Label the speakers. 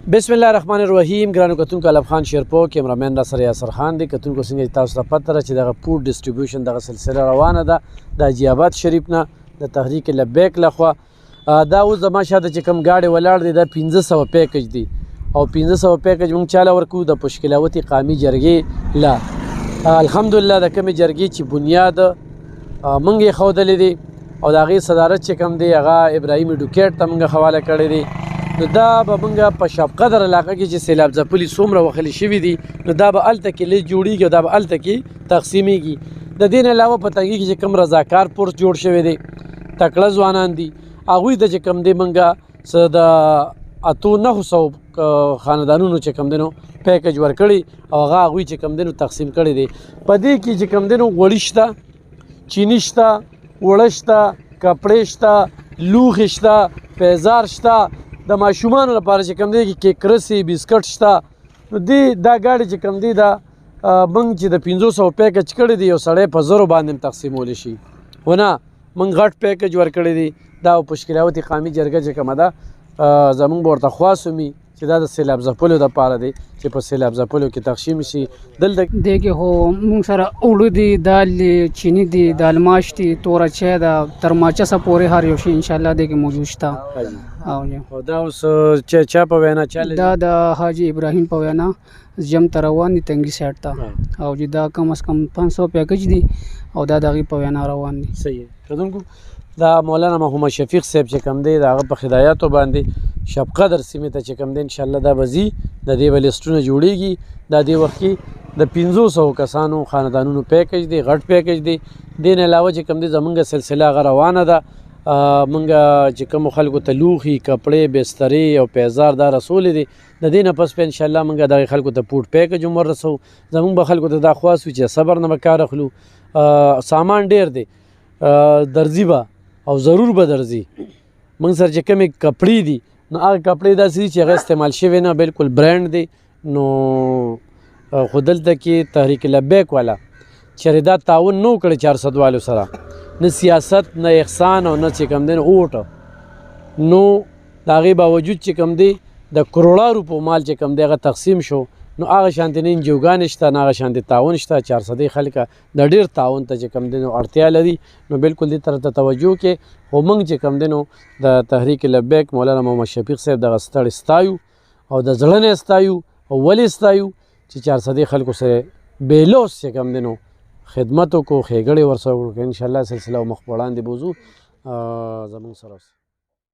Speaker 1: بسم الله الرحمن الرحیم. ګرانو کتونکو الف خان شیرپور کیمرامین را سره یاسر خان دی. کتونکو څنګه تاسو ته پته ده چې دغه فود ډسټریبیوشن دغه سلسله روانه ده د حاجي آباد شریف نه د تحریک لبیک لخوا. دا اوس زما شاته چې کوم ګاډی ولاړ دی دا 1500 پیکج دی او 1500 پیکج موږ چاله ورکو د پشکلاوتي قامي جرګې لا الحمدلله د کومې جرګې چې بنیاد موږ یې ښودلی دی او د هغې صدارت چې کوم دی هغه ابراهیم ډوکیټ ته موږ حواله کړی دی. نو دا به موږ په شب قدر علاقه کې چې سیلاب ځپلي څومره وښلي شوي دي نو دا به هلته کې لږ جوړېږي او دا به هلته کې تقسیمیږي. د دې نه علاوه په تنګي کې چې کوم رضاکار پورس جوړ شوی دی تکړه ځوانان دي هغوی ته چې کوم دی موږ څه د 800 خاندانونو چې کوم دی نو پیکج ورکړي او هغه هغوی چې کوم دی نو تقسیم کړی دی. په دې کې چې کوم دی نو غوړي شته، چیني شته، اوړه شته، کپړې شته، لوښې شته، پیزار شته، د ماشومانو لپاره چې کوم دی کیک رسي بسکټ شته. نو دا ګاډي چې کوم دی دا موږ چې د 500 پیکج کړی دی یو سړی په زرو باندې تقسیمولی شي ونه موږ غټ پیکج ورکړی دی. دا پشکلاوتي قامي جرګه چې کومه ده زموږ به ورته خواست ومي چې دا د سیلاب ځپلو دپاره دی چې په سیلاب ځپلو کې تقسیم شي. دلته
Speaker 2: دې کې خو موږ سره اوړه دي، دال دي، چیني دي، دال ماش دي، توره چای ده، تر ماچسه پورې هر یو شی انشاءالله دې کې موجود شته.
Speaker 1: او دا اوس چا په وینا چاله
Speaker 2: دا د حاجي ابراهیم په وینا جم ته روان دي تنګي سایډ ته او چې دا کم از کم 500 پیکج دي او دا د هغې په وینا روان دي.
Speaker 1: صحیح کتونکو دا مولانا محمد شفیق صاحب چې کوم دی د هغه په هدایاتو باندې شب قدر سیمې ته چې کوم دی انشاءالله دا به ځي د دې به لیسټونه جوړیږي. دا دې وخت کې د 500 کسانو خاندانونو پیکج دی، غټ پیکج دی. دې نه علاوه چې کوم دی زمونږ سلسله هغه روانه ده. موږ چې کوم خلکو ته لوښي، کپړې، بسترې او پیزار دا رسولی دی. د دې نه پس به انشاءالله موږ دغې خلکو ته فوډ پیکج هم وررسوو. زموږ به خلکو ته دا خواست وي چې صبر نه به کار اخلو. سامان ډېر دی، درځي به او ضرور به درځي. موږ سره چې کومې کپړې دي نو هغه کپړې داسې دي چې هغه استعمال شوي نه، بالکل برانډ دی. نو خو دلته کې تحریک لبیک والا چېرې دا تعاون نه وکړی 400 والو سره، نه سیاست، نه احسان او نه چې کوم دی اوټ. نو د هغې باوجود چې کوم دی د کروڑا روپو مال چې کوم دی هغه تقسیم شو. نو هغه شانتې نه انجوګانې شته، نه هغه شانتې تعاون شته. 400 خلکه د ډېر تعاون ته چې کوم دی نو اړتیا لري. نو بالکل دې طرف ته توجه کې خو موږ چې کوم دی نو د تحریک لبیک مولانا محمد شفیق صاحب دغه ستړی ستایو او د زړه نه ستایو. او ولې ستایو چې 400 خلکو سره بېلوس چې کوم دی نو خدمت وکړو، ښېګړې ورسره وکړو. انشاءالله سلسله مخ په وړاندې بوځو زموږ سره.